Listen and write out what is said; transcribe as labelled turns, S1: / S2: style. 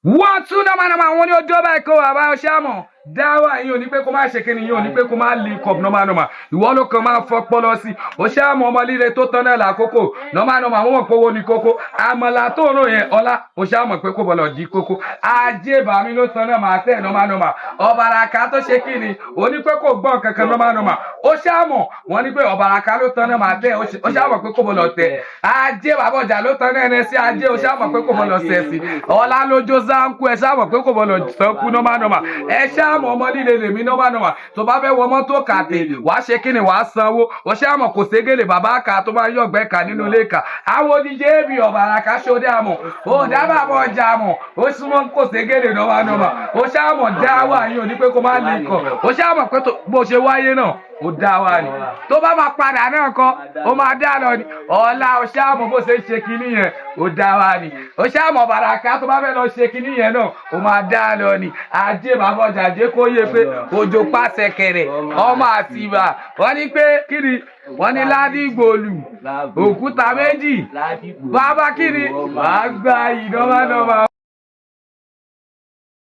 S1: wọ́n tún nọ́mánọ́má àwọn ní ojú ọba ẹ̀kọ́ àbá ọṣẹ́ àmọ́ dáwà yín ò ní pé kó má ṣe kíni yín ò ní pé kó má link up nọ́mánọ́má ìwọ ló kàn máa fọpọlọ sí ọṣẹ́ àmọ́ ọmọ líle tó tán náà lákòókò nọ́mánọ́má àwọn mọ̀ pé owó ni kókó àmàlà tó rò yẹn ọlá ọṣẹ́ àmọ́ pé kó bọ̀lọ̀ di kókó ajé bàmí ló tán náà máa tẹ̀ nọ́mánọ́má ọ̀bàràkà tó ṣe kíni ò ní pé kó gbọ́n kankan nọ́mánọ́má ọṣẹ́ àmọ́ wọ́n ní pé ọ̀bàràkà ló tán náà máa tẹ̀ ọṣẹ́ àmọ́ pé kó bọ̀lọ̀ tẹ̀ ajé bàbọ̀jà ló tán náà sí ajé ọṣẹ́ àmọ́ pé kó bọ̀lọ̀ sẹ̀ sí ọlá lójó záńkú ẹ sáàmọ̀ pé kò bọ̀lọ̀ sọ́kú nọ́mánọ́má ẹ sáàmọ̀ ọmọ líle lèmi nọ́mánọ́má tó bá fẹ́ wọ mọ́tò kàtẹ́ wàá ṣe kíni wàá sanwó ó sáàmọ̀ kò ségele bàbá kà tó máa yọ̀gbẹ́ kà nínú ilé kà àwọn oníjẹ́ èbì ọ̀bàràkà ṣọdẹ àmọ̀ ó dábàá bọ̀ ọjà àmọ̀ ó súnmọ́ kò ségele nọ́mánọ́má ó sáàmọ̀ dáwà yín ò ní pé kó má lè kọ̀ ó sáàmọ̀ pé bó ṣe wáyé náà ó dá wa ni tó bá máa padà náà kọ ó máa dá lọ ni ọ̀la ọṣẹ́ àmọ́ bó ṣe ń ṣe kinní yẹn ó dá wa ni ọṣẹ́ àmọ́ bàràkà tó bá fẹ́ lọ ṣe kinní yẹn náà ó máa dá lọ ni ajé bàbá ọjà ajé kó yé pé òjò pàṣẹ kẹrẹ ọmọ àti ìbà wọ́n ní pé kíni wọ́n ní ládìgbòlù òkúta méjì bàbá kíni wàá gba ìdánwà náà.